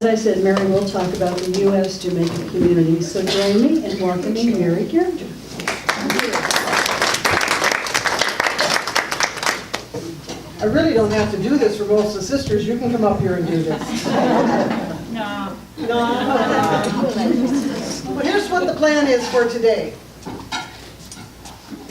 As I said, Mary will talk about the U.S. Jamaican community, so join me in welcoming Mary Carringer. I really don't have to do this for most of the sisters. You can come up here and do this. No. Well, here's what the plan is for today.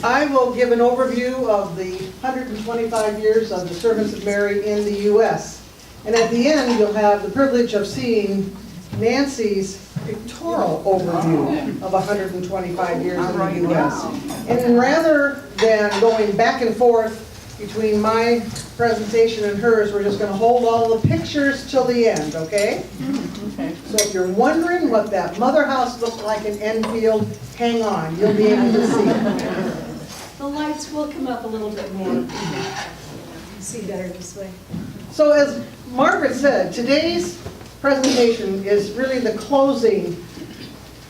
I will give an overview of the 125 years of the Servants of Mary in the U.S. And at the end, you'll have the privilege of seeing Nancy's pictorial overview of 125 years in the U.S. And rather than going back and forth between my presentation and hers, we're just going to hold all the pictures till the end, okay? Okay. So if you're wondering what that mother house looked like in Enfield, hang on, you'll be able to see it. The lights will come up a little bit more. See better this way. So as Margaret said, today's presentation is really the closing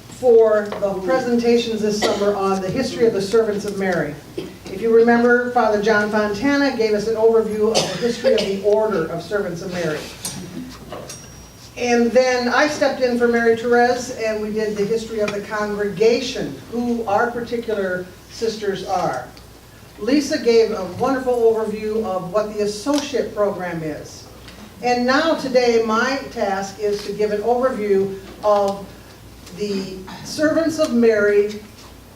for the presentations this summer on the history of the Servants of Mary. If you remember, Father John Fontana gave us an overview of the history of the Order of Servants of Mary. And then I stepped in for Mary Therese, and we did the history of the congregation, who our particular sisters are. Lisa gave a wonderful overview of what the associate program is. And now today, my task is to give an overview of the Servants of Mary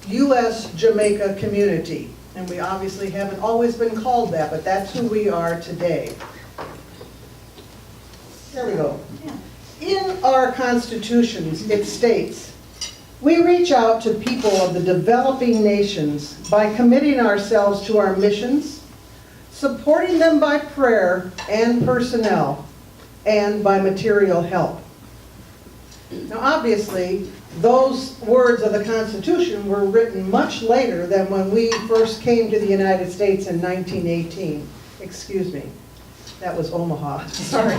U.S. Jamaica community. And we obviously haven't always been called that, but that's who we are today. There we go. In our constitutions, it states, "We reach out to people of the developing nations by committing ourselves to our missions, supporting them by prayer and personnel, and by material help." Now obviously, those words of the Constitution were written much later than when we first came to the United States in 1918. Excuse me. That was Omaha, sorry.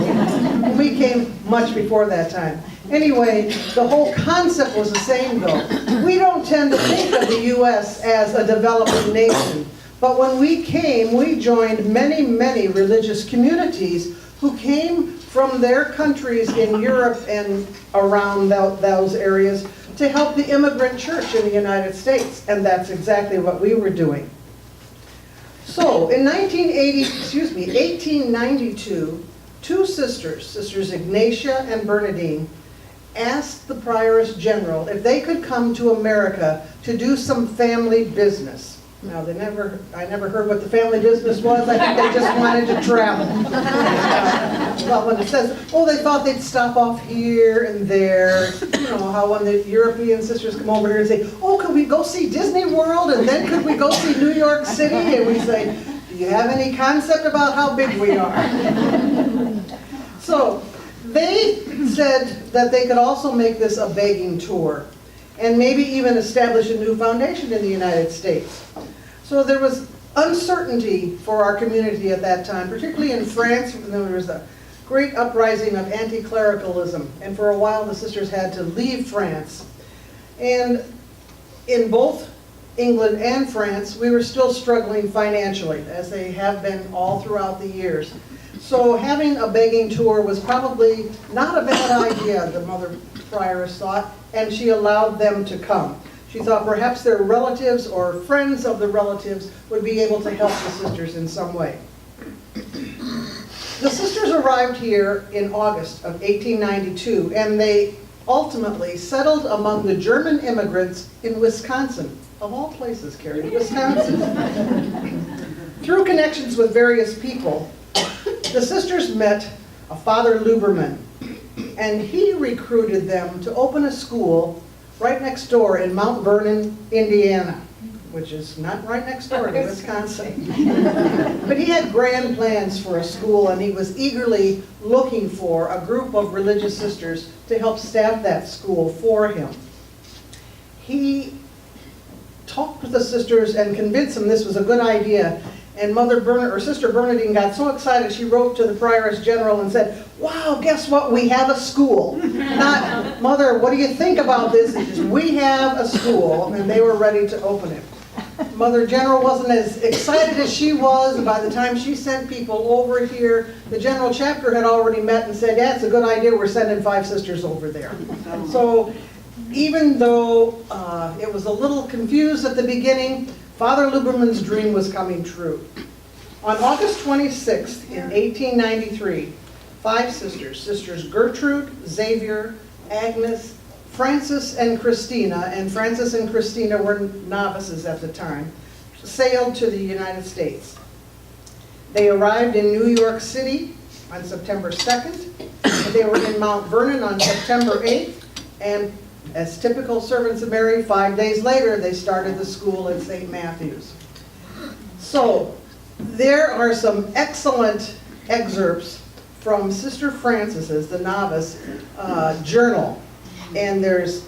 We came much before that time. Anyway, the whole concept was the same though. We don't tend to think of the U.S. as a developing nation, but when we came, we joined many, many religious communities who came from their countries in Europe and around those areas to help the immigrant church in the United States, and that's exactly what we were doing. So, in 1892, two sisters, Sisters Ignatia and Bernadine, asked the Prioress General if they could come to America to do some family business. Now, I never heard what the family business was. I think they just wanted to travel. Well, when it says, oh, they thought they'd stop off here and there. You know, how when the European sisters come over here and say, oh, could we go see Disney World? And then could we go see New York City? And we say, do you have any concept about how big we are? So, they said that they could also make this a begging tour, and maybe even establish a new foundation in the United States. So there was uncertainty for our community at that time, particularly in France, when there was a great uprising of anti-clericalism, and for a while the sisters had to leave France. And in both England and France, we were still struggling financially, as they have been all throughout the years. So having a begging tour was probably not a bad idea, the Mother Prioress thought, and she allowed them to come. She thought perhaps their relatives or friends of the relatives would be able to help the sisters in some way. The sisters arrived here in August of 1892, and they ultimately settled among the German immigrants in Wisconsin, of all places, Carrie, Wisconsin. Through connections with various people, the sisters met a Father Luberman, and he recruited them to open a school right next door in Mount Vernon, Indiana, which is not right next door to Wisconsin. But he had grand plans for a school, and he was eagerly looking for a group of religious sisters to help staff that school for him. He talked with the sisters and convinced them this was a good idea. And Sister Bernadine got so excited she wrote to the Prioress General and said, wow, guess what, we have a school. Not, Mother, what do you think about this? It's just, we have a school, and they were ready to open it. Mother General wasn't as excited as she was, and by the time she sent people over here, the General Chapter had already met and said, yeah, it's a good idea, we're sending 5 sisters over there. So even though it was a little confused at the beginning, Father Luberman's dream was coming true. On August 26th in 1893, 5 sisters, Sisters Gertrude, Xavier, Agnes, Frances and Christina, and Frances and Christina were novices at the time, sailed to the United States. They arrived in New York City on September 2nd, and they were in Mount Vernon on September 8th, and as typical servants of Mary, 5 days later, they started the school at St. Matthew's. So, there are some excellent excerpts from Sister Frances's, the novice, journal. And there's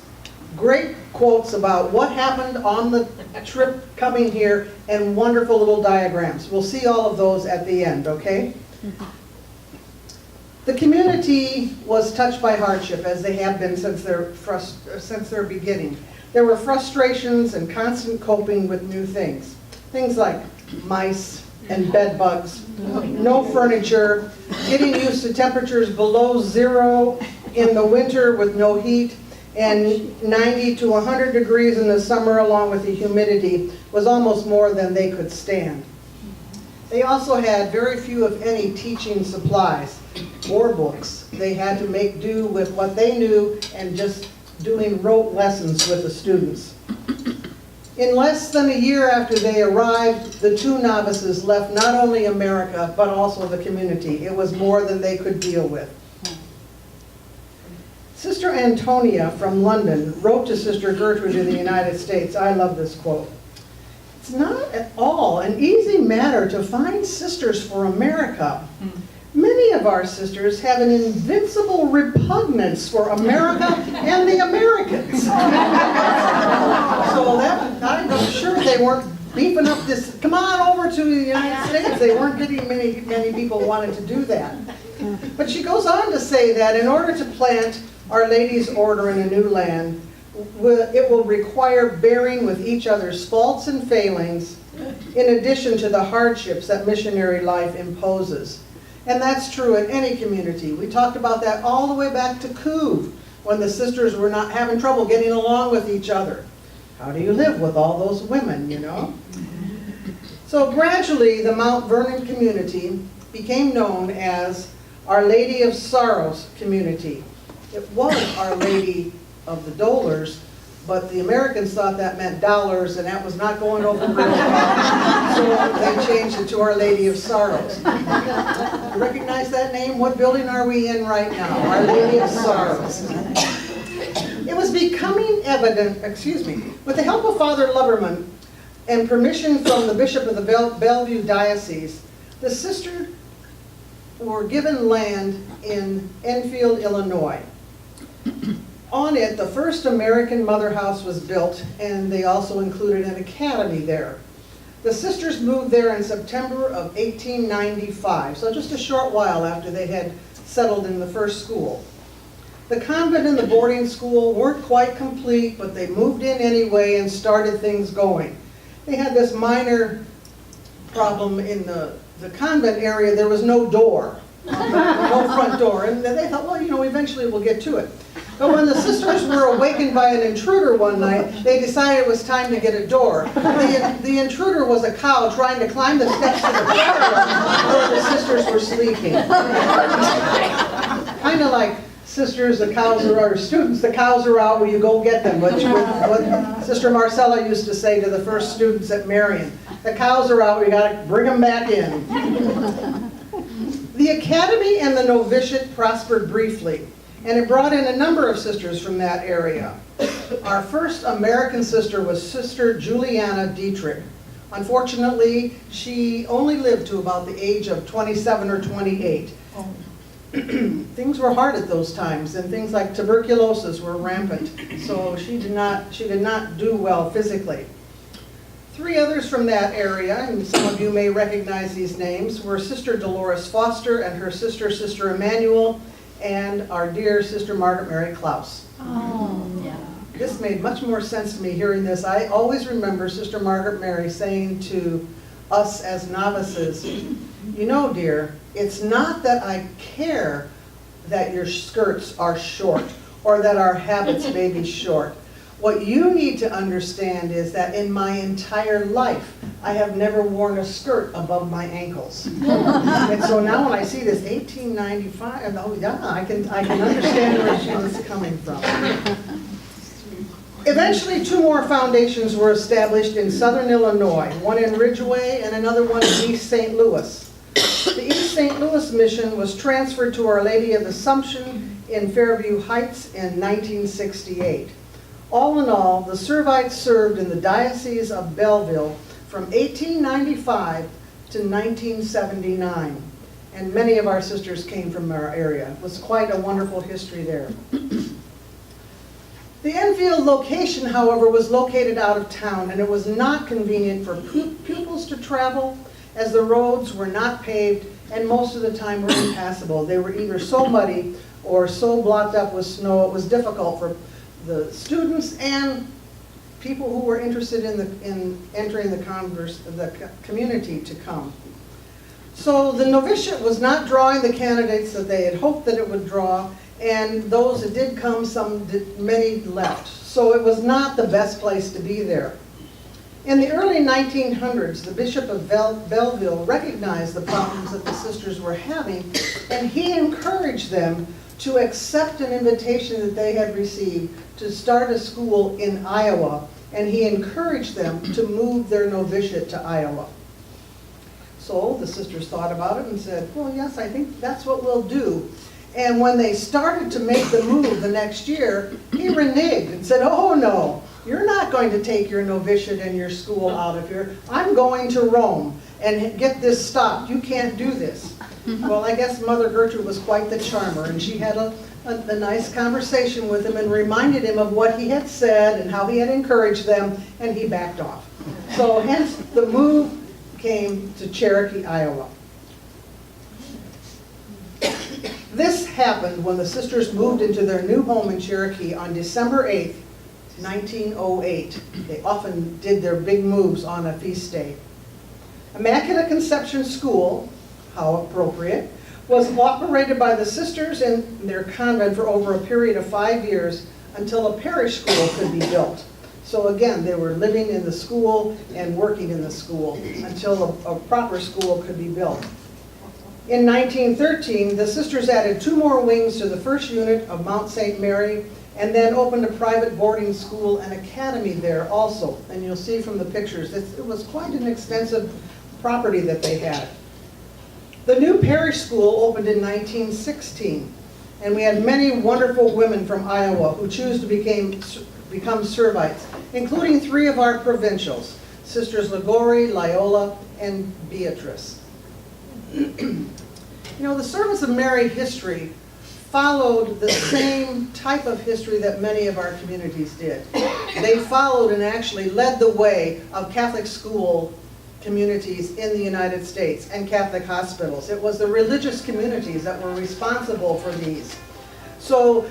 great quotes about what happened on the trip coming here and wonderful little diagrams. We'll see all of those at the end, okay? The community was touched by hardship, as they have been since their beginning. There were frustrations and constant coping with new things. Things like mice and bed bugs, no furniture, getting used to temperatures below 0 in the winter with no heat, and 90 to 100 degrees in the summer along with the humidity was almost more than they could stand. They also had very few, if any, teaching supplies or books. They had to make do with what they knew and just doing rote lessons with the students. In less than a year after they arrived, the 2 novices left not only America, but also the community. It was more than they could deal with. Sister Antonia from London wrote to Sister Gertrude in the United States. I love this quote. It's not at all an easy matter to find sisters for America. Many of our sisters have an invincible repugnance for America and the Americans. So that, I'm sure they weren't beefing up this, come on over to the United States. They weren't getting many people wanted to do that. But she goes on to say that in order to plant Our Lady's order in a new land, it will require bearing with each other's faults and failings, in addition to the hardships that missionary life imposes. And that's true in any community. We talked about that all the way back to Couve, when the sisters were not having trouble getting along with each other. How do you live with all those women, you know? So gradually, the Mount Vernon community became known as Our Lady of Sorrows community. It was Our Lady of the Dolors, but the Americans thought that meant dollars, and that was not going over very well. So they changed it to Our Lady of Sorrows. You recognize that name? What building are we in right now? Our Lady of Sorrows. It was becoming evident, with the help of Father Luberman and permission from the Bishop of the Bellevue Diocese, the sisters were given land in Enfield, Illinois. On it, the first American Mother House was built, and they also included an academy there. The sisters moved there in September of 1895, so just a short while after they had settled in the first school. The convent and the boarding school weren't quite complete, but they moved in anyway and started things going. They had this minor problem in the convent area. There was no door, no front door, and they thought, well, you know, eventually we'll get to it. But when the sisters were awakened by an intruder one night, they decided it was time to get a door. The intruder was a cow trying to climb the steps to the parlor where the sisters were sleeping. Kind of like sisters, the cows are, or students, the cows are out, will you go get them? What Sister Marcella used to say to the first students at Marian, the cows are out, we got to bring them back in. The academy and the novitiate prospered briefly, and it brought in a number of sisters from that area. Our first American sister was Sister Juliana Dietrich. Unfortunately, she only lived to about the age of 27 or 28. Things were hard at those times, and things like tuberculosis were rampant, so she did not do well physically. 3 others from that area, and some of you may recognize these names, were Sister Dolores Foster and her sister, Sister Emmanuel, and our dear Sister Margaret Mary Klaus. Oh, yeah. this made much more sense to me hearing this. I always remember Sister Margaret Mary saying to us as novices, you know, dear, it's not that I care that your skirts are short or that our habits may be short. What you need to understand is that in my entire life, I have never worn a skirt above my ankles. And so now when I see this 1895, oh yeah, I can understand where she was coming from. Eventually, 2 more foundations were established in southern Illinois, one in Ridgeway and another one in East St. Louis. The East St. Louis mission was transferred to Our Lady of Assumption in Fairview Heights in 1968. All in all, the Servites served in the Diocese of Belleville from 1895 to 1979. And many of our sisters came from our area. It was quite a wonderful history there. The Enfield location, however, was located out of town, and it was not convenient for pupils to travel, as the roads were not paved and most of the time were impassable. They were either so muddy or so blocked up with snow, it was difficult for the students and people who were interested in entering the community to come. So the novitiate was not drawing the candidates that they had hoped that it would draw, and those that did come, many left. So it was not the best place to be there. In the early 1900s, the Bishop of Belleville recognized the problems that the sisters were having, and he encouraged them to accept an invitation that they had received to start a school in Iowa, and he encouraged them to move their novitiate to Iowa. So the sisters thought about it and said, well, yes, I think that's what we'll do. And when they started to make the move the next year, he reneged and said, oh no, you're not going to take your novitiate and your school out of here. I'm going to Rome and get this stopped. You can't do this. Well, I guess Mother Gertrude was quite the charmer, and she had a nice conversation with him and reminded him of what he had said and how he had encouraged them, and he backed off. So hence the move came to Cherokee, Iowa. This happened when the sisters moved into their new home in Cherokee on December 8th, 1908. They often did their big moves on a feast day. Immaculate Conception School, how appropriate, was operated by the sisters in their convent for over a period of 5 years until a parish school could be built. So again, they were living in the school and working in the school until a proper school could be built. In 1913, the sisters added 2 more wings to the first unit of Mount St. Mary, and then opened a private boarding school and academy there also. And you'll see from the pictures, it was quite an extensive property that they had. The new parish school opened in 1916, and we had many wonderful women from Iowa who chose to become Servites, including 3 of our provincials, Sisters Ligori, Loyola, and Beatrice. You know, the Service of Mary history followed the same type of history that many of our communities did. They followed and actually led the way of Catholic school communities in the United States and Catholic hospitals. It was the religious communities that were responsible for these. So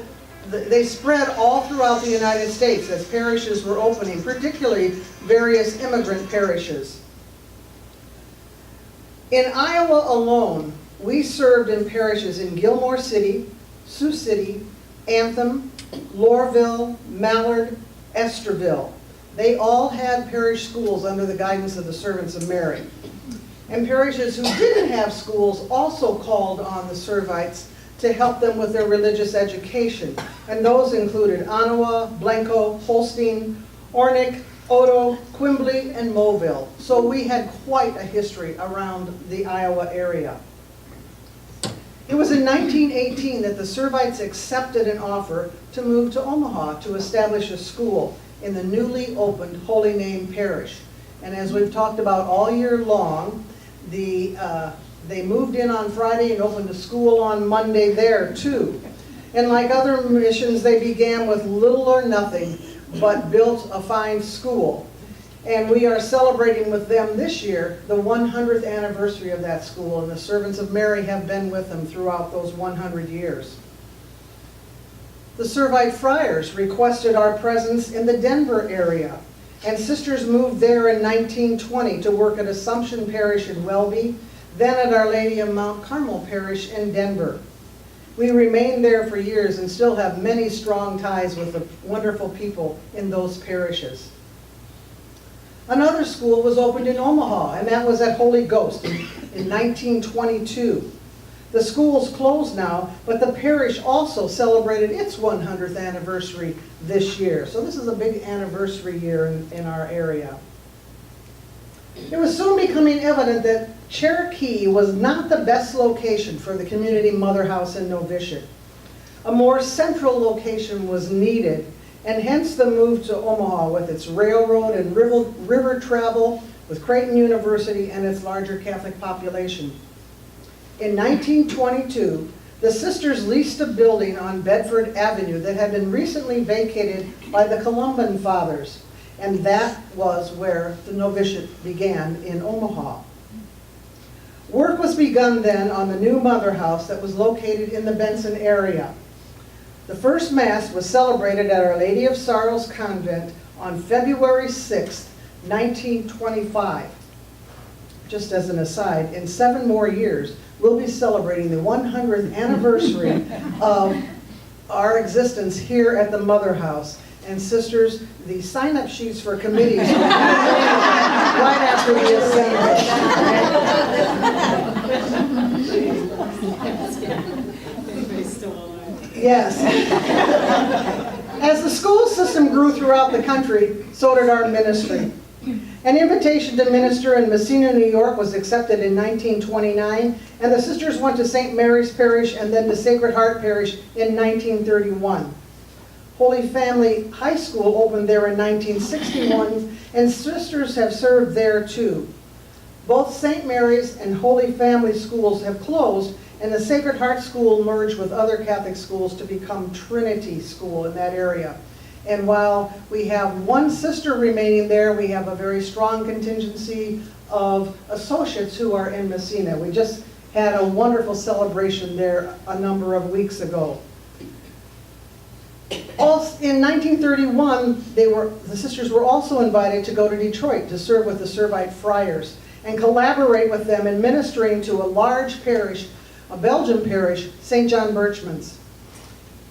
they spread all throughout the United States as parishes were opening, particularly various immigrant parishes. In Iowa alone, we served in parishes in Gilmore City, Sioux City, Anthem, Lorville, Mallard, Esterville. They all had parish schools under the guidance of the Servants of Mary. And parishes who didn't have schools also called on the Servites to help them with their religious education. And those included Ottawa, Blanco, Holstein, Ornick, Odo, Quimbley, and Moville. So we had quite a history around the Iowa area. It was in 1918 that the Servites accepted an offer to move to Omaha to establish a school in the newly opened Holy Name Parish. And as we've talked about all year long, they moved in on Friday and opened a school on Monday there too. And like other missions, they began with little or nothing, but built a fine school. And we are celebrating with them this year the 100th anniversary of that school, and the Servants of Mary have been with them throughout those 100 years. The Servite Friars requested our presence in the Denver area, and sisters moved there in 1920 to work at Assumption Parish in Welby, then at Our Lady of Mount Carmel Parish in Denver. We remained there for years and still have many strong ties with the wonderful people in those parishes. Another school was opened in Omaha, and that was at Holy Ghost in 1922. The school's closed now, but the parish also celebrated its 100th anniversary this year. So this is a big anniversary year in our area. It was soon becoming evident that Cherokee was not the best location for the community mother house in Novitiate. A more central location was needed, and hence the move to Omaha with its railroad and river travel, with Creighton University and its larger Catholic population. In 1922, the sisters leased a building on Bedford Avenue that had been recently vacated by the Columban Fathers, and that was where the novitiate began in Omaha. Work was begun then on the new mother house that was located in the Benson area. The first Mass was celebrated at Our Lady of Sorrows Convent on February 6, 1925. Just as an aside, in 7 more years, we'll be celebrating the 100th anniversary of our existence here at the Mother House. And sisters, the sign-up sheets for committees will be right after the assembly. Yes. As the school system grew throughout the country, so did our ministry. An invitation to minister in Messina, New York was accepted in 1929, and the sisters went to St. Mary's Parish and then to Sacred Heart Parish in 1931. Holy Family High School opened there in 1961, and sisters have served there too. Both St. Mary's and Holy Family schools have closed, and the Sacred Heart School merged with other Catholic schools to become Trinity School in that area. And while we have one sister remaining there, we have a very strong contingency of associates who are in Messina. We just had a wonderful celebration there a number of weeks ago. In 1931, the sisters were also invited to go to Detroit to serve with the Servite Friars and collaborate with them in ministering to a large parish, a Belgian parish, St. John Birchmans.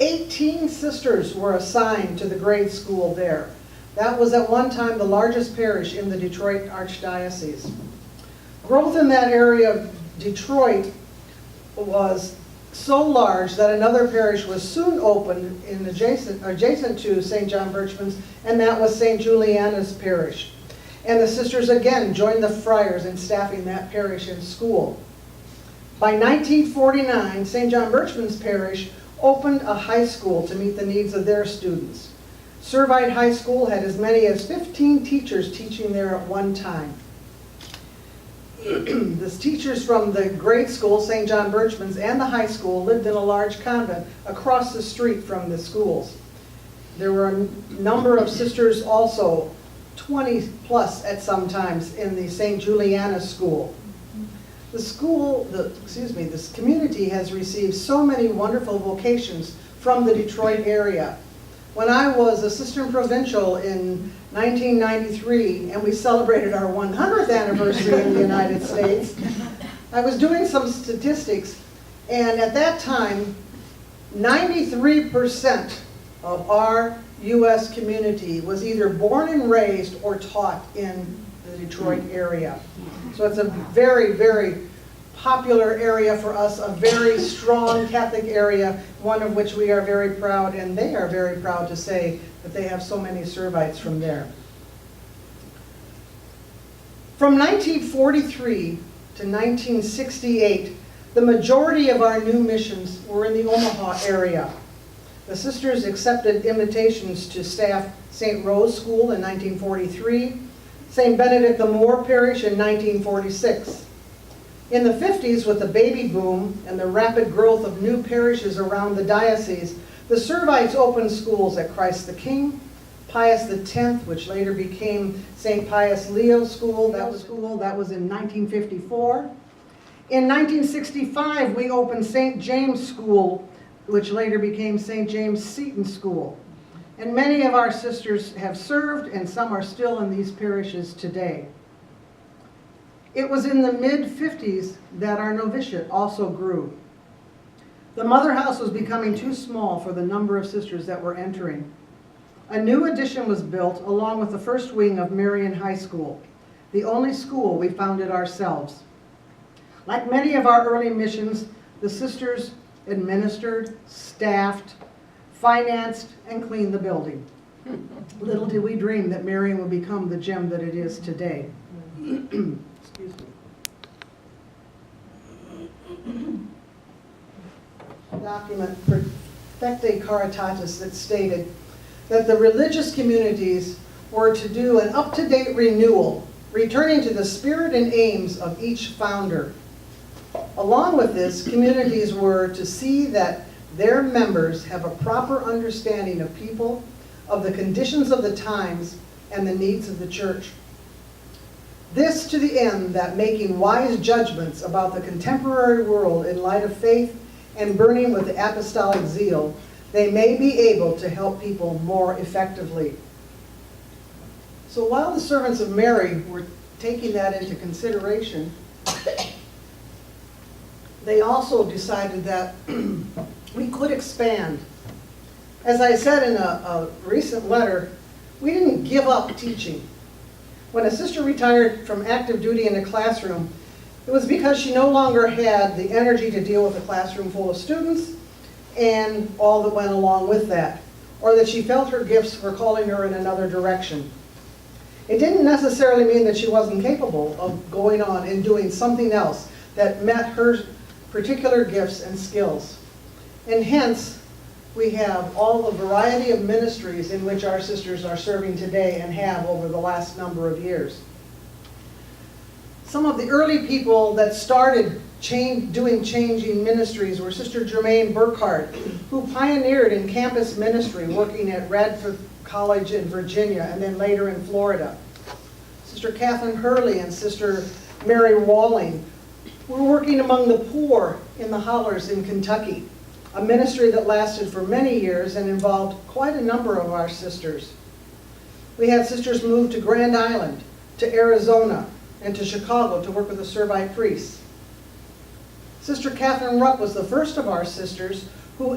18 sisters were assigned to the grade school there. That was at one time the largest parish in the Detroit Archdiocese. Growth in that area of Detroit was so large that another parish was soon opened in adjacent to St. John Birchmans, and that was St. Juliana's Parish. And the sisters again joined the friars in staffing that parish and school. By 1949, St. John Birchmans Parish opened a high school to meet the needs of their students. Servite High School had as many as 15 teachers teaching there at one time. The teachers from the grade school, St. John Birchmans, and the high school lived in a large convent across the street from the schools. There were a number of sisters also, 20 plus at some times, in the St. Juliana School. This community has received so many wonderful vocations from the Detroit area. When I was assistant provincial in 1993, and we celebrated our 100th anniversary in the United States, I was doing some statistics, and at that time, 93% of our U.S. community was either born and raised or taught in the Detroit area. So it's a very, very popular area for us, a very strong Catholic area, one of which we are very proud, and they are very proud to say that they have so many Servites from there. From 1943 to 1968, the majority of our new missions were in the Omaha area. The sisters accepted invitations to staff St. Rose School in 1943, St. Benedict the Moor Parish in 1946. In the 50s, with the baby boom and the rapid growth of new parishes around the diocese, the Servites opened schools at Christ the King, Pius X, which later became St. Pius Leo School. That was in 1954. In 1965, we opened St. James School which later became St. James Seton School. And many of our sisters have served, and some are still in these parishes today. It was in the mid-50s that our novitiate also grew. The mother house was becoming too small for the number of sisters that were entering. A new addition was built along with the first wing of Marian High School, the only school we founded ourselves. Like many of our early missions, the sisters administered, staffed, financed, and cleaned the building. Little did we dream that Marian would become the gem that it is today. Excuse me. Document Perfecte Caritatis that stated that the religious communities were to do an up-to-date renewal, returning to the spirit and aims of each founder. Along with this, communities were to see that their members have a proper understanding of people, of the conditions of the times, and the needs of the church. This to the end that making wise judgments about the contemporary world in light of faith and burning with the apostolic zeal, they may be able to help people more effectively. So while the servants of Mary were taking that into consideration, they also decided that we could expand. As I said in a recent letter, we didn't give up teaching. When a sister retired from active duty in the classroom, it was because she no longer had the energy to deal with a classroom full of students and all that went along with that, or that she felt her gifts were calling her in another direction. It didn't necessarily mean that she wasn't capable of going on and doing something else that met her particular gifts and skills. And hence, we have all the variety of ministries in which our sisters are serving today and have over the last number of years. Some of the early people that started doing changing ministries were Sister Germaine Burkhardt, who pioneered in campus ministry, working at Radford College in Virginia and then later in Florida. Sister Catherine Hurley and Sister Mary Walling were working among the poor in the hollers in Kentucky, a ministry that lasted for many years and involved quite a number of our sisters. We had sisters move to Grand Island, to Arizona, and to Chicago to work with the Servite priests. Sister Catherine Rupp was the first of our sisters who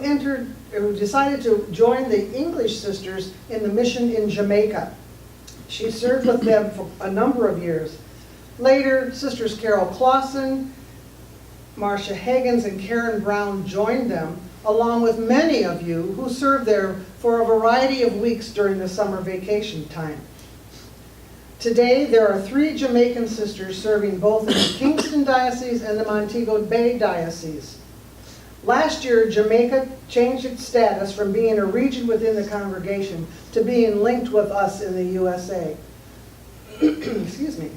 decided to join the English sisters in the mission in Jamaica. She served with them for a number of years. Later, Sisters Carol Clausen, Marcia Higgins, and Karen Brown joined them, along with many of you who served there for a variety of weeks during the summer vacation time. Today, there are 3 Jamaican sisters serving both in the Kingston Diocese and the Montego Bay Diocese. Last year, Jamaica changed its status from being a region within the congregation to being linked with us in the USA. Excuse me.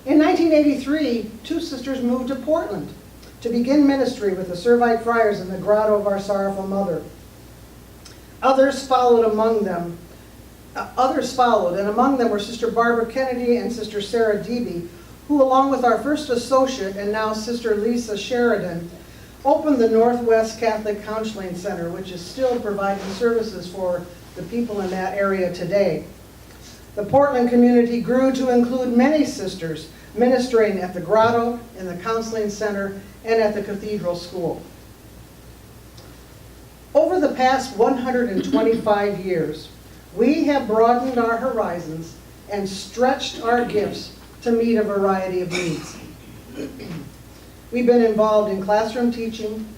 In 1983, 2 sisters moved to Portland to begin ministry with the Servite Friars in the Grotto of Our Sorrowful Mother. Others followed, and among them were Sister Barbara Kennedy and Sister Sarah Deeby, who, along with our first associate and now Sister Lisa Sheridan, opened the Northwest Catholic Counseling Center, which is still providing services for the people in that area today. The Portland community grew to include many sisters ministering at the Grotto, in the Counseling Center, and at the Cathedral School. Over the past 125 years, we have broadened our horizons and stretched our gifts to meet a variety of needs. We've been involved in classroom teaching,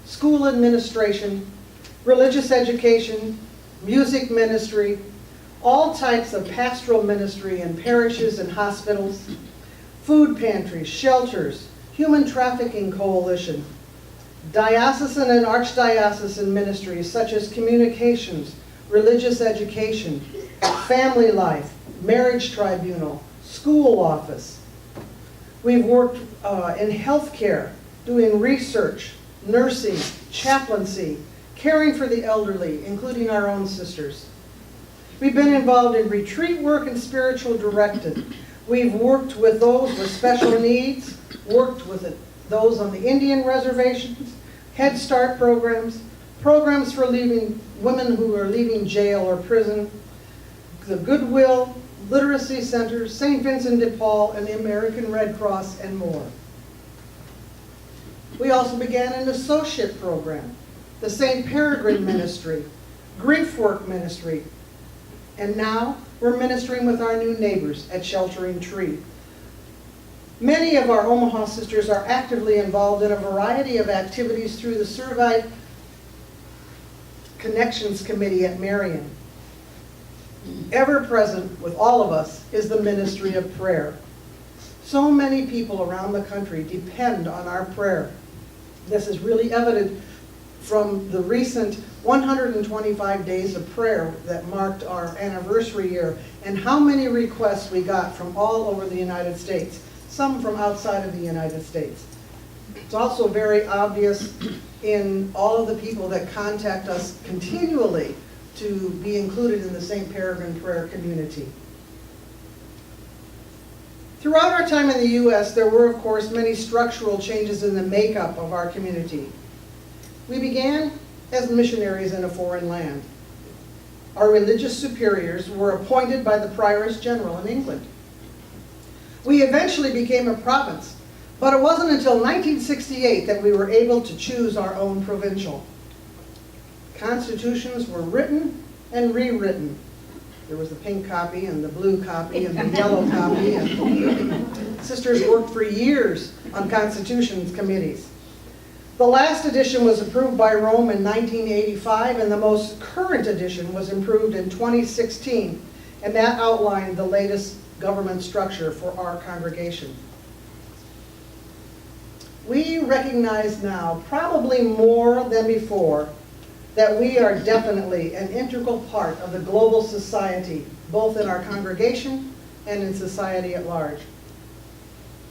school administration, religious education, music ministry, all types of pastoral ministry in parishes and hospitals, food pantries, shelters, human trafficking coalition, diocesan and archdiocesan ministries such as communications, religious education, family life, marriage tribunal, school office. We've worked in healthcare, doing research, nursing, chaplaincy, caring for the elderly, including our own sisters. We've been involved in retreat work and spiritual directed. We've worked with those with special needs, worked with those on the Indian reservations, Head Start programs, programs for women who are leaving jail or prison, the Goodwill, Literacy Centers, St. Vincent de Paul, and the American Red Cross, and more. We also began an associate program, the St. Peregrine Ministry, Grief Work Ministry, and now we're ministering with our new neighbors at Sheltering Tree. Many of our Omaha sisters are actively involved in a variety of activities through the Servite Connections Committee at Marion. Ever present with all of us is the ministry of prayer. So many people around the country depend on our prayer. This is really evident from the recent 125 days of prayer that marked our anniversary year, and how many requests we got from all over the United States, some from outside of the United States. It's also very obvious in all of the people that contact us continually to be included in the St. Peregrine prayer community. Throughout our time in the U.S., there were, of course, many structural changes in the makeup of our community. We began as missionaries in a foreign land. Our religious superiors were appointed by the Prioress General in England. We eventually became a province, but it wasn't until 1968 that we were able to choose our own provincial. Constitutions were written and rewritten. There was the pink copy and the blue copy and the yellow copy. And sisters worked for years on constitutions committees. The last edition was approved by Rome in 1985, and the most current edition was approved in 2016, and that outlined the latest government structure for our congregation. We recognize now, probably more than before, that we are definitely an integral part of the global society, both in our congregation and in society at large.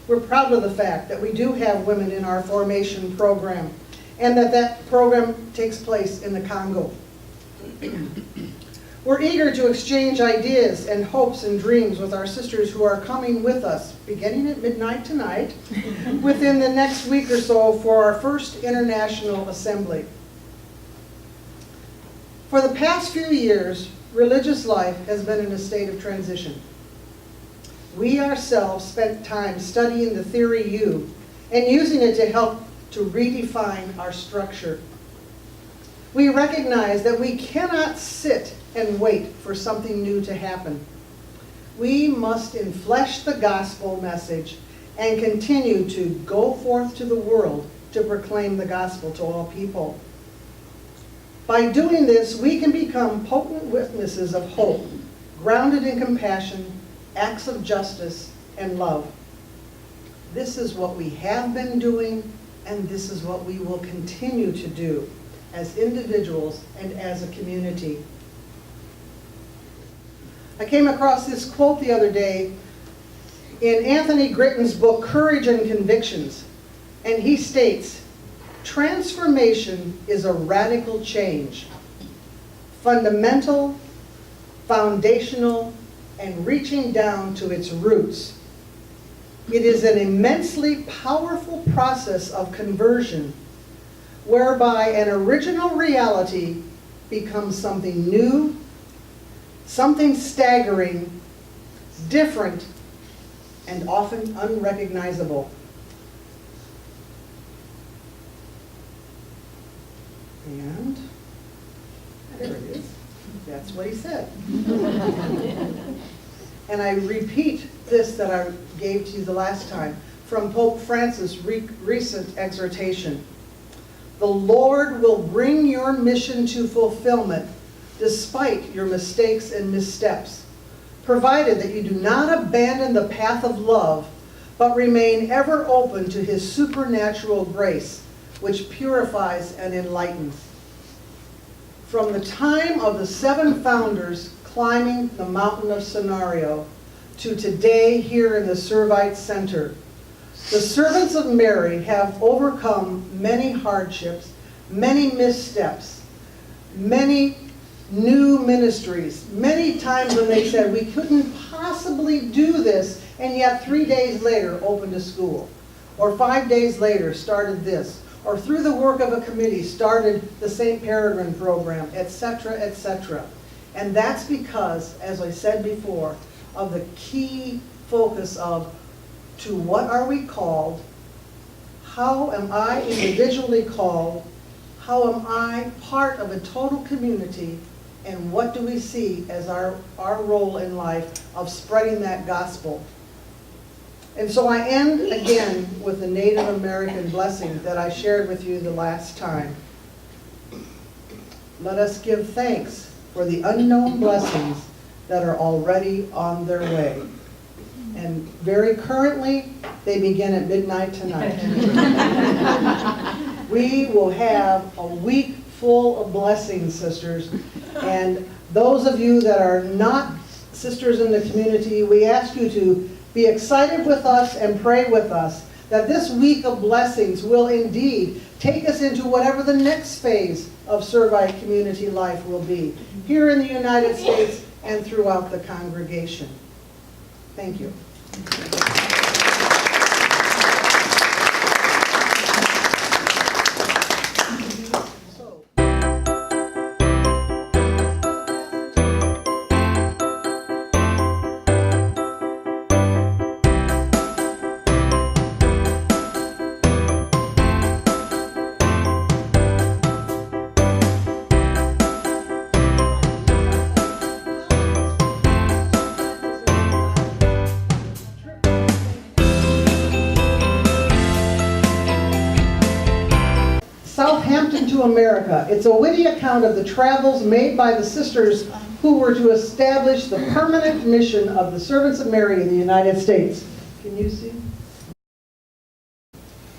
We're proud of the fact that we do have women in our formation program, and that program takes place in the Congo. We're eager to exchange ideas and hopes and dreams with our sisters who are coming with us, beginning at midnight tonight, within the next week or so for our first international assembly. For the past few years, religious life has been in a state of transition. We ourselves spent time studying the Theory U and using it to help to redefine our structure. We recognize that we cannot sit and wait for something new to happen. We must enflesh the gospel message and continue to go forth to the world to proclaim the gospel to all people. By doing this, we can become potent witnesses of hope, grounded in compassion, acts of justice, and love. This is what we have been doing, and this is what we will continue to do as individuals and as a community. I came across this quote the other day in Anthony Gritton's book, Courage and Convictions, and he states, "Transformation is a radical change, fundamental, foundational, and reaching down to its roots. It is an immensely powerful process of conversion, whereby an original reality becomes something new, something staggering, different, and often unrecognizable." And there it is. That's what he said. And I repeat this that I gave to you the last time from Pope Francis' recent exhortation. "The Lord will bring your mission to fulfillment despite your mistakes and missteps, provided that you do not abandon the path of love, but remain ever open to his supernatural grace, which purifies and enlightens." From the time of the 7 founders climbing the mountain of Scenario to today here in the Servite Center, the servants of Mary have overcome many hardships, many missteps, many new ministries, many times when they said we couldn't possibly do this, and yet 3 days later opened a school, or 5 days later started this, or through the work of a committee, started the St. Peregrine program, etc., etc. And that's because, as I said before, of the key focus of to what are we called, how am I individually called, how am I part of a total community, and what do we see as our role in life of spreading that gospel. And so I end again with the Native American blessing that I shared with you the last time. Let us give thanks for the unknown blessings that are already on their way. And very currently, they begin at midnight tonight. We will have a week full of blessings, sisters. And those of you that are not sisters in the community, we ask you to be excited with us and pray with us that this week of blessings will indeed take us into whatever the next phase of Servite community life will be, here in the United States and throughout the congregation. Thank you. Southampton to America. It's a witty account of the travels made by the sisters who were to establish the permanent mission of the Servants of Mary in the United States. Can you see?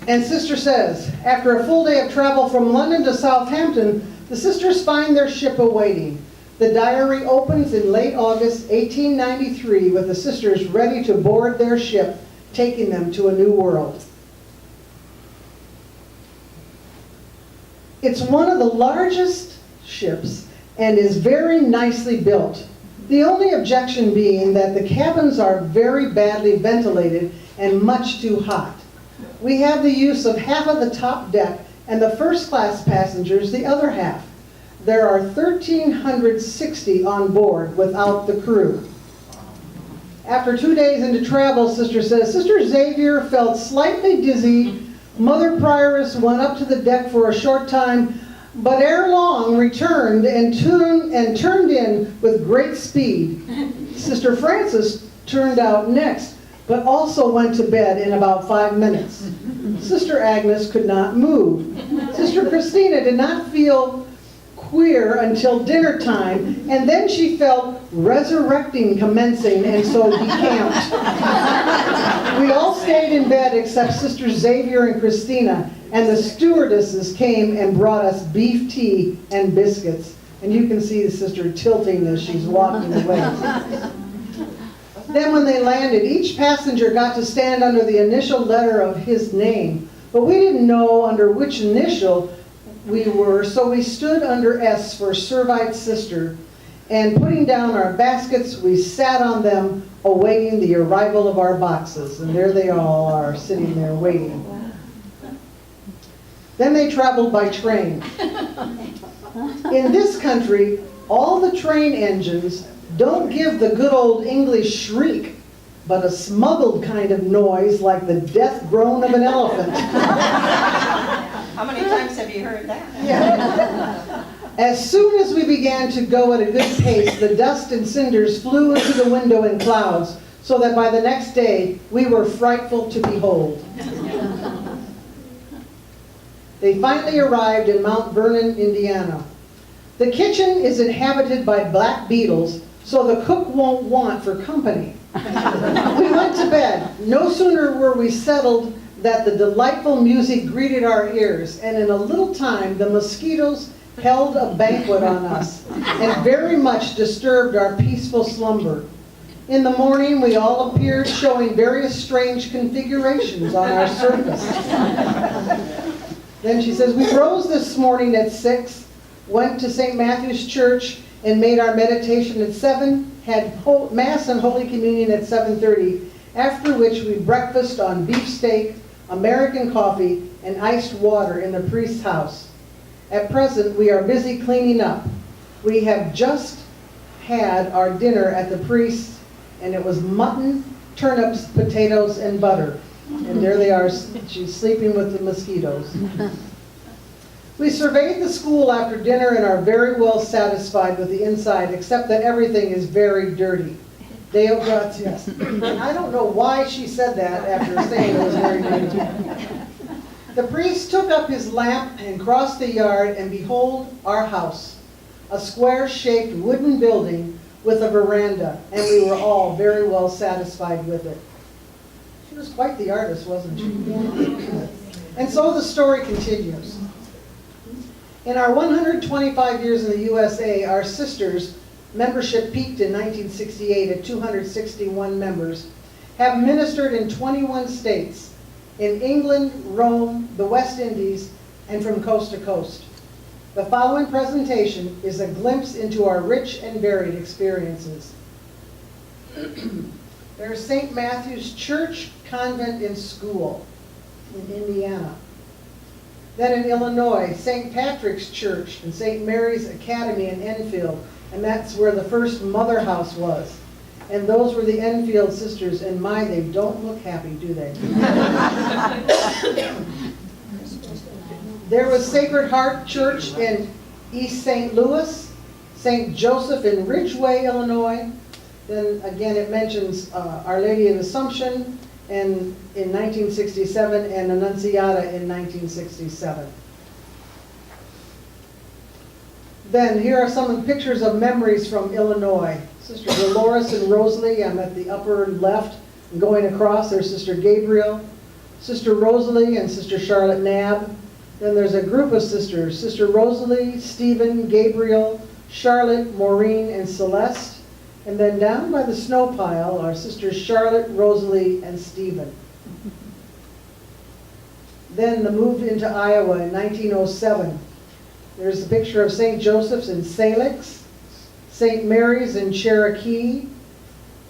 And sister says, after a full day of travel from London to Southampton, the sisters find their ship awaiting. The diary opens in late August 1893 with the sisters ready to board their ship, taking them to a new world. It's one of the largest ships and is very nicely built. The only objection being that the cabins are very badly ventilated and much too hot. We have the use of half of the top deck and the first class passengers the other half. There are 1,360 on board without the crew. After 2 days into travel, Sister says, Sister Xavier felt slightly dizzy. Mother Prioress went up to the deck for a short time, but ere long returned and turned in with great speed. Sister Frances turned out next, but also went to bed in about 5 minutes. Sister Agnes could not move. Sister Christina did not feel queer until dinner time, and then she felt resurrecting commencing, and so decamped. We all stayed in bed except Sister Xavier and Christina, and the stewardesses came and brought us beef tea and biscuits. And you can see the sister tilting as she's walking away. Then when they landed, each passenger got to stand under the initial letter of his name, but we didn't know under which initial we were, so we stood under S for Servite Sister, and putting down our baskets, we sat on them, awaiting the arrival of our boxes. And there they all are, sitting there waiting. Then they traveled by train. In this country, all the train engines don't give the good old English shriek, but a smuggled kind of noise like the death groan of an elephant. How many times have you heard that? Yeah. As soon as we began to go at a good pace, the dust and cinders flew into the window in clouds, so that by the next day we were frightful to behold. They finally arrived in Mount Vernon, Indiana. The kitchen is inhabited by black beetles, so the cook won't want for company. We went to bed. No sooner were we settled that the delightful music greeted our ears, and in a little time the mosquitoes held a banquet on us and very much disturbed our peaceful slumber. In the morning we all appeared showing various strange configurations on our surface. Then she says, we rose this morning at 6, went to St. Matthew's Church and made our meditation at 7, had Mass and Holy Communion at 7:30, after which we breakfasted on beefsteak, American coffee, and iced water in the priest's house. At present, we are busy cleaning up. We have just had our dinner at the priest's, and it was mutton, turnips, potatoes, and butter. And there they are, she's sleeping with the mosquitoes. We surveyed the school after dinner and are very well satisfied with the inside, except that everything is very dirty. Deo gratias. And I don't know why she said that after saying it was very dirty. The priest took up his lamp and crossed the yard, and behold, our house, a square-shaped wooden building with a veranda, and we were all very well satisfied with it. She was quite the artist, wasn't she? And so the story continues. In our 125 years in the USA, our sisters, membership peaked in 1968 at 261 members, have ministered in 21 states, in England, Rome, the West Indies, and from coast to coast. The following presentation is a glimpse into our rich and varied experiences. There's St. Matthew's Church, Convent, and School in Indiana. Then in Illinois, St. Patrick's Church and St. Mary's Academy in Enfield, and that's where the first mother house was. And those were the Enfield sisters, and my, they don't look happy, do they? There was Sacred Heart Church in East St. Louis, St. Joseph in Ridgeway, Illinois. Then again, it mentions Our Lady of Assumption in 1967 and Annunciata in 1967. Then here are some pictures of memories from Illinois. Sister Dolores and Rosalie, I'm at the upper left, and going across, there's Sister Gabriel, Sister Rosalie and Sister Charlotte Knabb. Then there's a group of sisters, Sister Rosalie, Stephen, Gabriel, Charlotte, Maureen, and Celeste. And then down by the snow pile are Sisters Charlotte, Rosalie, and Stephen. Then the move into Iowa in 1907. There's a picture of St. Joseph's in Salix, St. Mary's in Cherokee,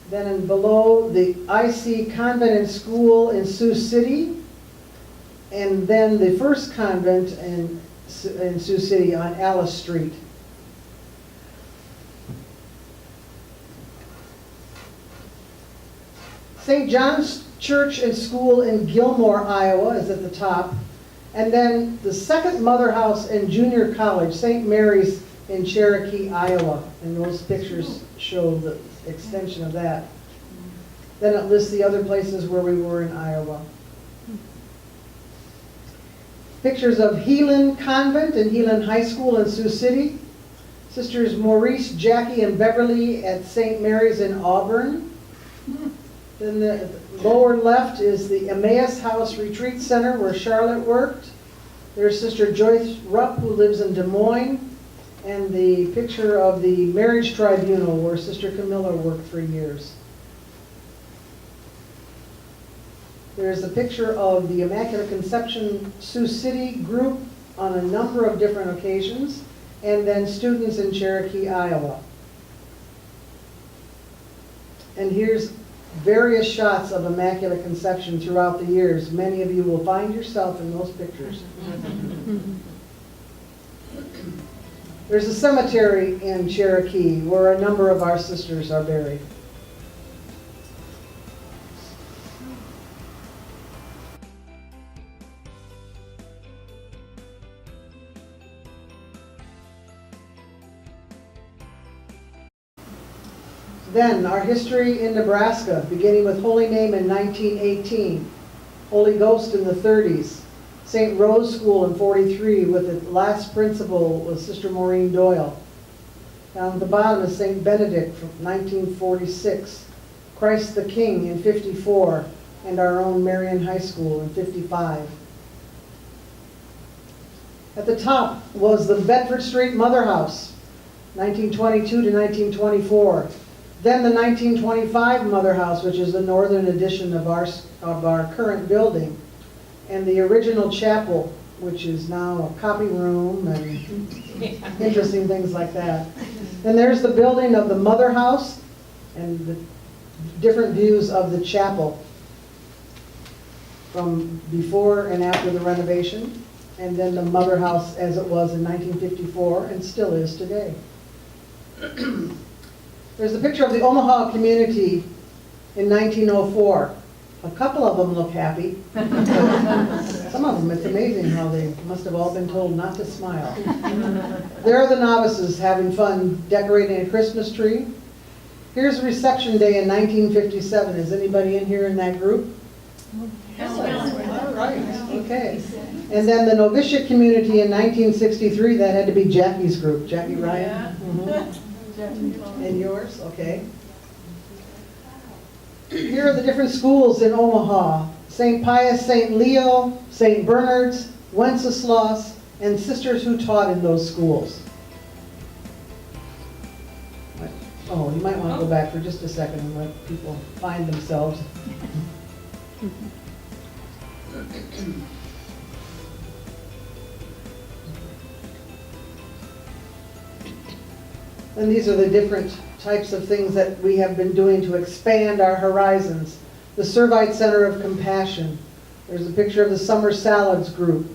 then below the IC Convent and School in Sioux City, and then the first convent in Sioux City on Alice Street. St. John's Church and School in Gilmore, Iowa is at the top. And then the second mother house and junior college, St. Mary's in Cherokee, Iowa. And those pictures show the extension of that. Then it lists the other places where we were in Iowa. Pictures of Heelan Convent and Heelan High School in Sioux City. Sisters Maurice, Jackie, and Beverly at St. Mary's in Auburn. Then the lower left is the Emmaus House Retreat Center where Charlotte worked. There's Sister Joyce Rupp, who lives in Des Moines, and the picture of the Marriage Tribunal where Sister Camilla worked for years. There's a picture of the Immaculate Conception Sioux City group on a number of different occasions, and then students in Cherokee, Iowa. And here's various shots of Immaculate Conception throughout the years. Many of you will find yourself in those pictures. There's a cemetery in Cherokee where a number of our sisters are buried. Then, our history in Nebraska, beginning with Holy Name in 1918, Holy Ghost in the 30s, St. Rose School in 43, with the last principal was Sister Maureen Doyle. Down at the bottom is St. Benedict from 1946, Christ the King in 54, and our own Marian High School in 55. At the top was the Bedford Street Mother House, 1922 to 1924. Then the 1925 Mother House, which is the northern addition of our current building, and the original chapel, which is now a copy room and interesting things like that. Then there's the building of the Mother House and the different views of the chapel from before and after the renovation, and then the mother house as it was in 1954 and still is today. There's a picture of the Omaha community in 1904. A couple of them look happy. Some of them, it's amazing how they must have all been told not to smile. There are the novices having fun decorating a Christmas tree. Here's reception day in 1957. Is anybody in here in that group? All right, okay. And then the novitiate community in 1963, that had to be Jackie's group. Jackie Ryan? Mhm. And yours? Okay. Here are the different schools in Omaha. St. Pius, St. Leo, St. Bernard's, Wenceslas, and sisters who taught in those schools. Oh, you might want to go back for just a second and let people find themselves. And these are the different types of things that we have been doing to expand our horizons. The Servite Center of Compassion. There's a picture of the Summer Salads group.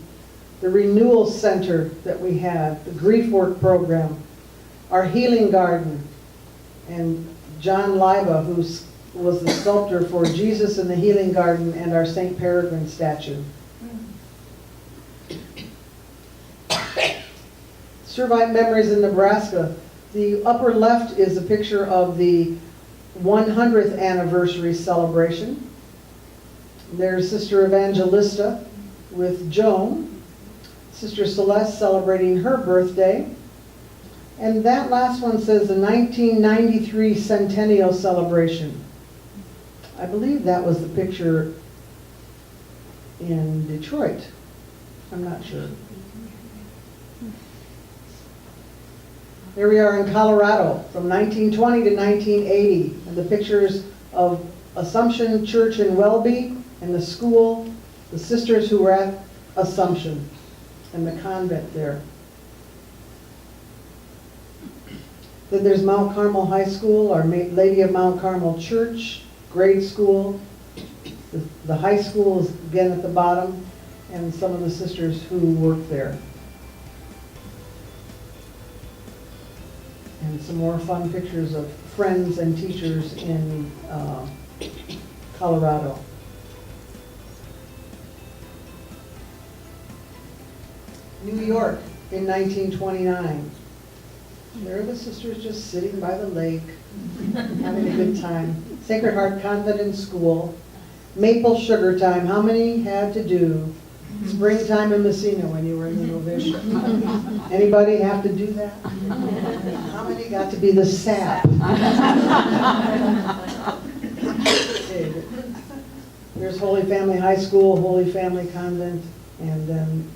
The Renewal Center that we have. The Grief Work Program. Our Healing Garden. And John Leiba, who was the sculptor for Jesus in the Healing Garden and our St. Peregrine statue. Servite Memories in Nebraska. The upper left is a picture of the 100th anniversary celebration. There's Sister Evangelista with Joan. Sister Celeste celebrating her birthday. And that last one says the 1993 centennial celebration. I believe that was the picture in Detroit. I'm not sure. Here we are in Colorado from 1920 to 1980. And the pictures of Assumption Church in Welby and the school, the sisters who were at Assumption and the convent there. Then there's Mount Carmel High School, Our Lady of Mount Carmel Church, grade school. The high school is again at the bottom, and some of the sisters who work there. And some more fun pictures of friends and teachers in Colorado. New York in 1929. There are the sisters just sitting by the lake, having a good time. Sacred Heart Convent and School. Maple Sugar Time. How many had to do springtime in Messina when you were in the novitiate? Anybody have to do that? How many got to be the sap? Okay. There's Holy Family High School, Holy Family Convent, and then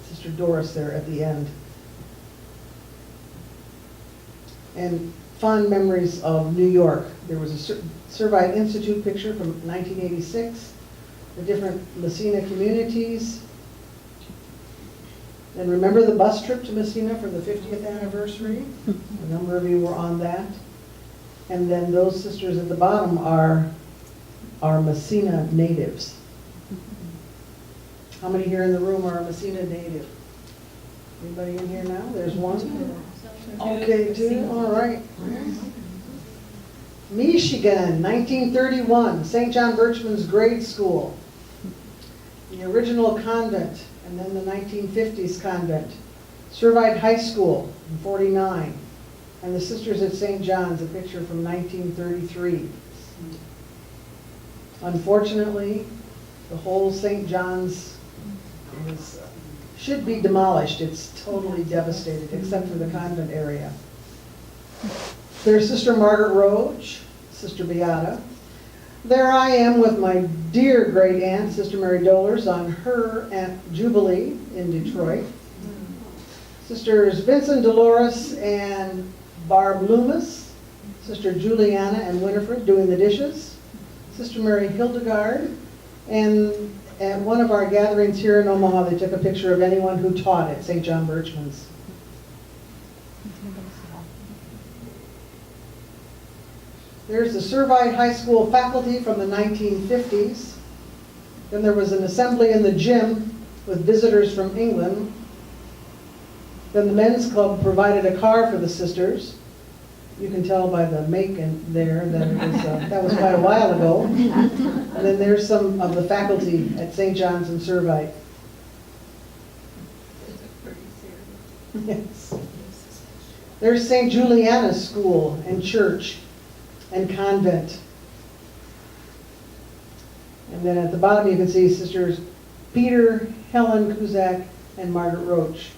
Sister Doris there at the end. And fond memories of New York. There was a Servite Institute picture from 1986, the different Messina communities. And remember the bus trip to Messina for the 50th anniversary? A number of you were on that. And then those sisters at the bottom are Messina natives. How many here in the room are a Messina native? Anybody in here now? There's one. Okay, two, all right. Michigan, 1931, St. John Birchman's grade school. The original convent, and then the 1950s convent. Servite High School in 49. And the Sisters at St. John's, a picture from 1933. Unfortunately, the whole St. John's should be demolished. It's totally devastated, except for the convent area. There's Sister Margaret Roach, Sister Beata. There I am with my dear great aunt, Sister Mary Dolers, on her Aunt Jubilee in Detroit. Sisters Vincent Dolores and Barb Loomis. Sister Juliana and Winifred doing the dishes. Sister Mary Hildegard. And at one of our gatherings here in Omaha, they took a picture of anyone who taught at St. John Birchman's. There's the Servite High School faculty from the 1950s. Then there was an assembly in the gym with visitors from England. Then the men's club provided a car for the sisters. You can tell by the make in there that it was, that was quite a while ago. And then there's some of the faculty at St. John's and Servite. Yes. There's St. Juliana's School and church and convent. And then at the bottom you can see Sisters Peter, Helen Kuzak, and Margaret Roach.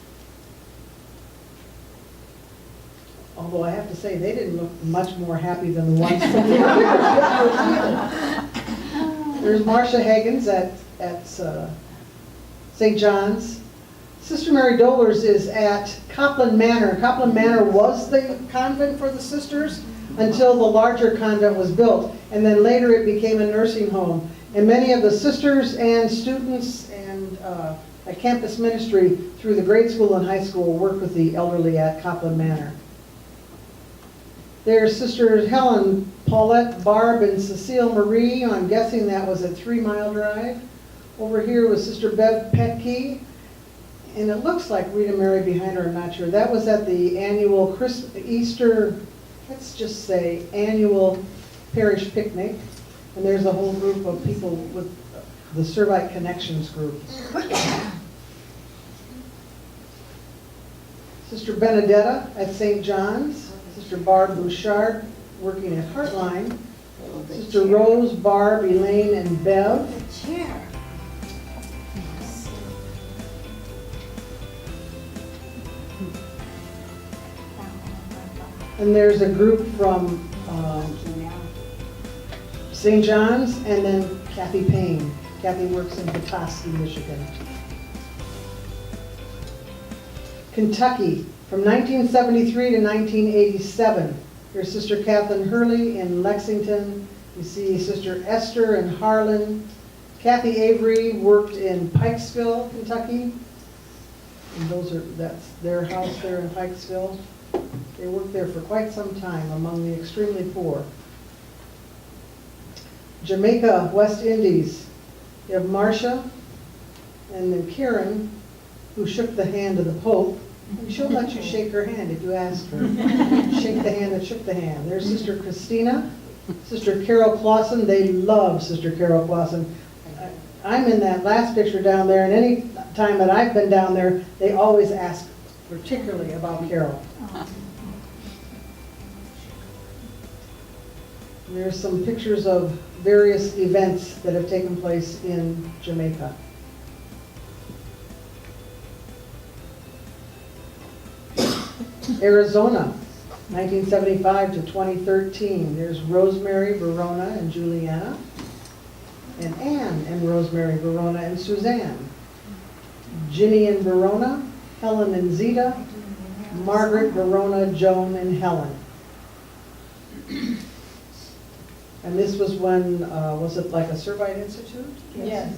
Although I have to say, they didn't look much more happy than the ones from the other. There's Marcia Hagens at St. John's. Sister Mary Dolers is at Copland Manor. Copland Manor was the convent for the sisters until the larger convent was built. And then later it became a nursing home. And many of the sisters and students and a campus ministry through the grade school and high school work with the elderly at Copland Manor. There's Sisters Helen, Paulette, Barb, and Cecile Marie. I'm guessing that was a 3-mile drive. Over here was Sister Bev Petke. And it looks like Rita Mary behind her, I'm not sure. That was at the annual Easter, let's just say, annual parish picnic. And there's a whole group of people with the Servite Connections group. Sister Benedetta at St. John's. Sister Barb Bouchard working at Heartline. Sister Rose, Barb, Elaine, and Bev. Chair. And there's a group from St. John's, and then Kathy Payne. Kathy works in Petoskey, Michigan. Kentucky, from 1973 to 1987. Here's Sister Kathleen Hurley in Lexington. You see Sister Esther in Harlan. Kathy Avery worked in Pikesville, Kentucky. And that's their house there in Pikesville. They worked there for quite some time among the extremely poor. Jamaica, West Indies. You have Marcia and then Karen, who shook the hand of the Pope. And she'll let you shake her hand if you ask her. Shake the hand that shook the hand. There's Sister Christina, Sister Carol Clausen. They love Sister Carol Clausen. I'm in that last picture down there, and any time that I've been down there, they always ask particularly about Carol. There's some pictures of various events that have taken place in Jamaica. Arizona, 1975 to 2013. There's Rosemary, Verona, and Juliana. And Anne and Rosemary, Verona, and Suzanne. Ginny and Verona, Helen and Zita, Margaret, Verona, Joan, and Helen. And this was when, was it like a Servite Institute? Yes.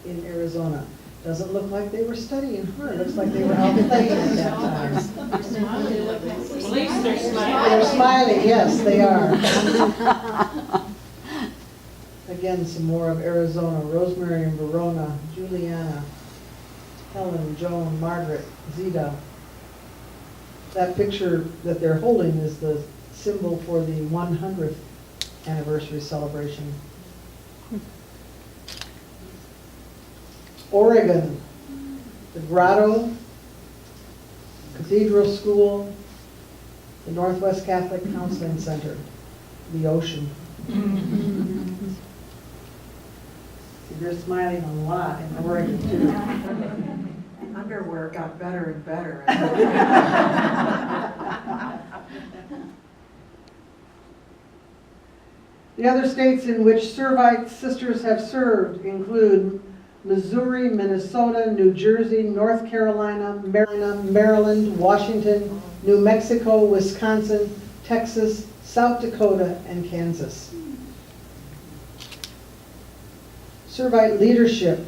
In Arizona. Doesn't look like they were studying hard. Looks like they were out playing at that time. At least they're smiling. They're smiling, yes, they are. Again, some more of Arizona. Rosemary and Verona, Juliana, Helen, Joan, Margaret, Zita. That picture that they're holding is the symbol for the 100th anniversary celebration. Oregon, the Grotto, Cathedral School, the Northwest Catholic Counseling Center, the ocean. They're smiling a lot in Oregon too. Underwear got better and better. The other states in which Servite sisters have served include Missouri, Minnesota, New Jersey, North Carolina, Maryland, Washington, New Mexico, Wisconsin, Texas, South Dakota, and Kansas. Servite leadership,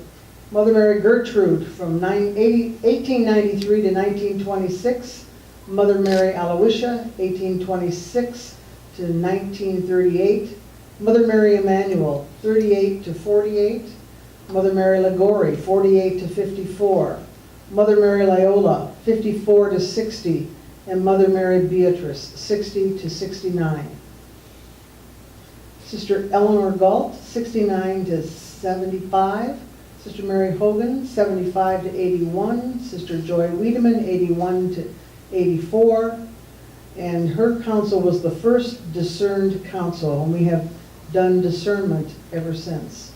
Mother Mary Gertrude from 1893 to 1926, Mother Mary Aloysia, 1826 to 1938, Mother Mary Emanuel, 38 to 48, Mother Mary Liguori, 48 to 54. Mother Mary Loyola, 54 to 60. And Mother Mary Beatrice, 60 to 69. Sister Eleanor Galt, 69 to 75. Sister Mary Hogan, 75 to 81. Sister Joy Wiedemann, 81 to 84. And her council was the first discerned council, and we have done discernment ever since,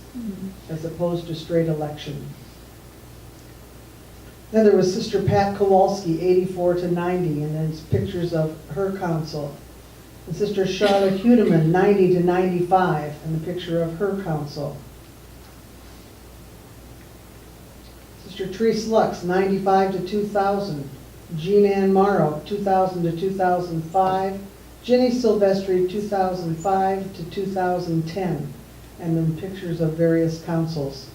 as opposed to straight election. Then there was Sister Pat Kowalski, 84 to 90, and there's pictures of her council. And Sister Charlotte Hudeman, 90 to 95, and the picture of her council. Sister Therese Lux, 95 to 2000. Jean Ann Morrow, 2000 to 2005. Ginny Silvestri, 2005 to 2010. And then pictures of various councils.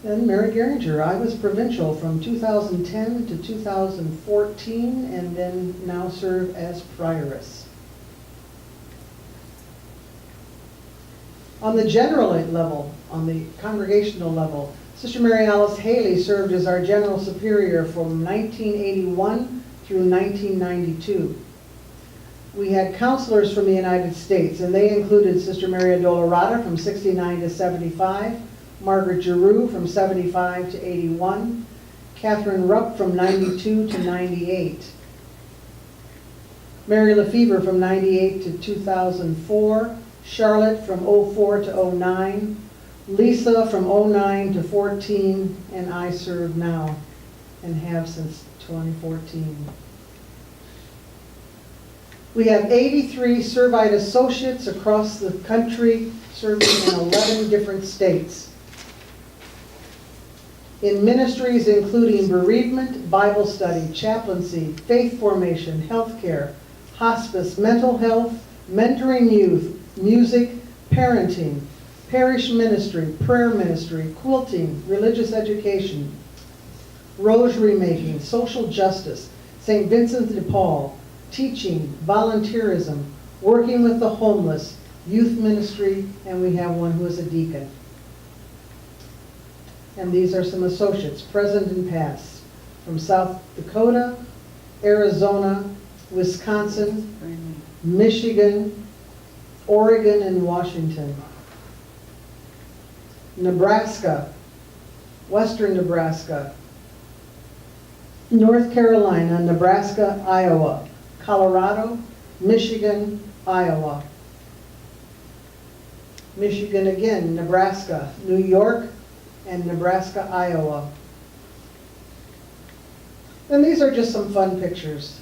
Then Mary Geringer, I was provincial from 2010 to 2014, and then now serve as prioress. On the general level, on the congregational level, Sister Mary Alice Haley served as our General Superior from 1981 through 1992. We had counselors from the United States, and they included Sister Maria Dolorada from 69 to 75, Margaret Giroux from 75 to 81, Catherine Rupp from 92 to 98, Mary Lefevre from 98 to 2004, Charlotte from 04 to 09, Lisa from 09 to 14, and I serve now and have since 2014. We have 83 Servite associates across the country serving in 11 different states. In ministries including bereavement, Bible study, chaplaincy, faith formation, healthcare, hospice, mental health, mentoring youth, music, parenting, parish ministry, prayer ministry, quilting, religious education, rosary making, social justice, St. Vincent de Paul, teaching, volunteerism, working with the homeless, youth ministry, and we have one who is a deacon. And these are some associates, present and past, from South Dakota, Arizona, Wisconsin, Michigan, Oregon, and Washington. Nebraska, Western Nebraska, North Carolina, Nebraska, Iowa, Colorado, Michigan, Iowa. Michigan again, Nebraska, New York, and Nebraska, Iowa. And these are just some fun pictures.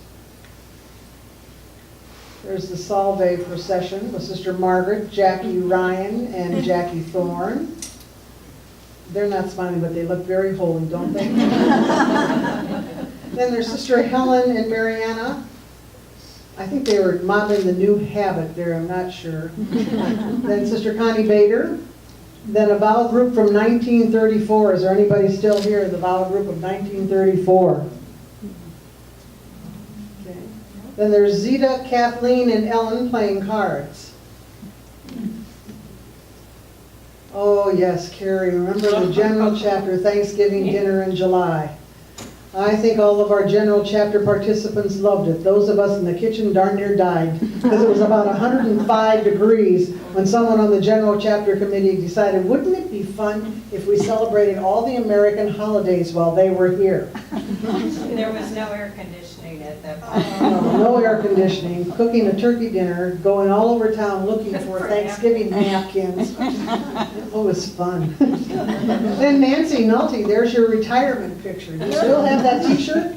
There's the Salve procession with Sister Margaret, Jackie Ryan, and Jackie Thorne. They're not smiling, but they look very holy, don't they? Then there's Sister Helen and Mariana. I think they were modeling the new habit there, I'm not sure. Then Sister Connie Bader. Then a vow group from 1934. Is there anybody still here, the vow group of 1934? Okay. Then there's Zita, Kathleen, and Ellen playing cards. Oh yes, Carrie, remember the general chapter Thanksgiving dinner in July. I think all of our general chapter participants loved it. Those of us in the kitchen darn near died because it was about 105 degrees when someone on the general chapter committee decided, wouldn't it be fun if we celebrated all the American holidays while they were here? There was no air conditioning at that point. No air conditioning, cooking a turkey dinner, going all over town looking for Thanksgiving napkins. It was fun. Then Nancy Nolte, there's your retirement picture. Do you still have that t-shirt?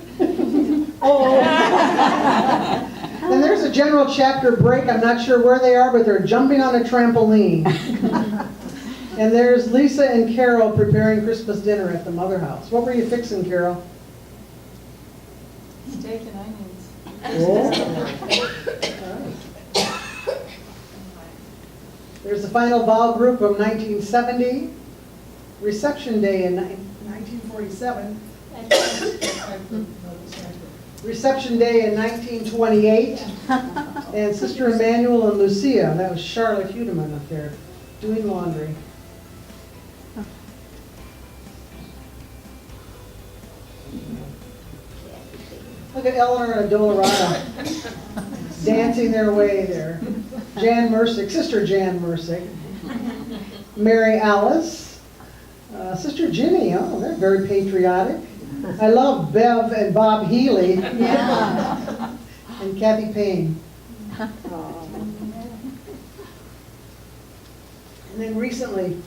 Oh. Then there's a general chapter break. I'm not sure where they are, but they're jumping on a trampoline. And there's Lisa and Carol preparing Christmas dinner at the Mother House. What were you fixing, Carol? Steak and onions. Oh. There's the final vow group of 1970. Reception day in 1947. Reception day in 1928. And Sister Emmanuel and Lucia, that was Charlotte Hudeman up there, doing laundry. Look at Eleanor and Adolorada dancing their way there. Jan Mersick, Sister Jan Mersick. Mary Alice. Sister Ginny, oh, they're very patriotic. I love Bev and Bob Healy. Yeah. And Kathy Payne. And then recently,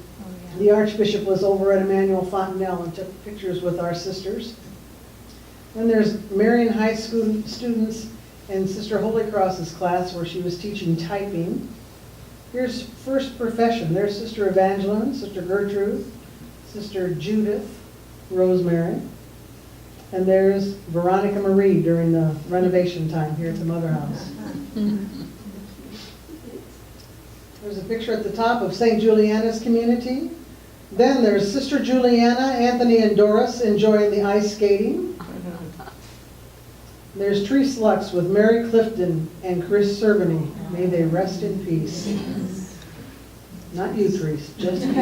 the Archbishop was over at Emmanuel Fontanelle and took pictures with our sisters. Then there's Marion High School students and Sister Holy Cross's class where she was teaching typing. Here's First Profession. There's Sister Evangeline, Sister Gertrude, Sister Judith, Rosemary. And there's Veronica Marie during the renovation time here at the Mother House. There's a picture at the top of St. Juliana's community. Then there's Sister Juliana, Anthony, and Doris enjoying the ice skating. There's Therese Lux with Mary Clifton and Chris Cerveny. May they rest in peace. Not you, Therese, just you.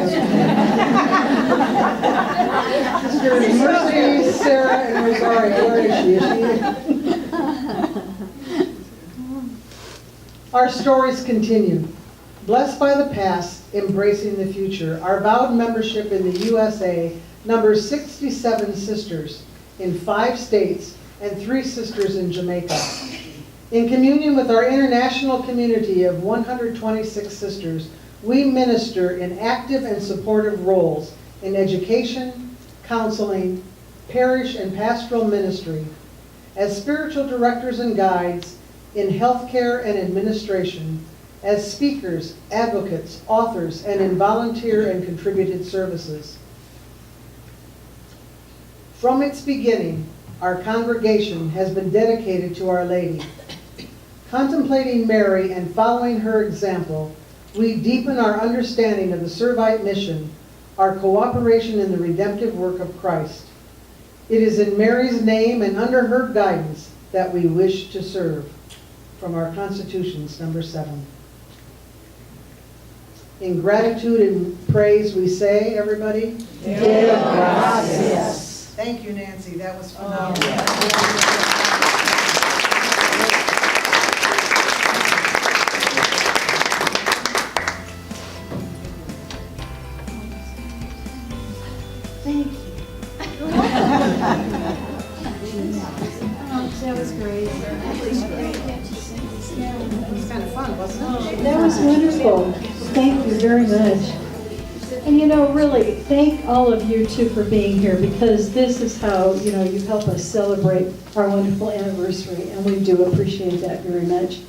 Sisters Mercy, Sarah, and Rosario. Where is she? Our stories continue. Blessed by the past, embracing the future, our vowed membership in the USA numbers 67 sisters in 5 states and 3 sisters in Jamaica. In communion with our international community of 126 sisters, we minister in active and supportive roles in education, counseling, parish and pastoral ministry, as spiritual directors and guides in healthcare and administration, as speakers, advocates, authors, and in volunteer and contributed services. From its beginning, our congregation has been dedicated to Our Lady. Contemplating Mary and following her example, we deepen our understanding of the Servite mission, our cooperation in the redemptive work of Christ. It is in Mary's name and under her guidance that we wish to serve. From our Constitutions, number 7. In gratitude and praise we say, everybody, Deo Gratias. Thank you, Nancy. That was phenomenal. Thank you. That was great. It was kind of fun, wasn't it? That was wonderful. Thank you very much. And you know, really, thank all of you too for being here, because this is how, you know, you help us celebrate our wonderful anniversary, and we do appreciate that very much.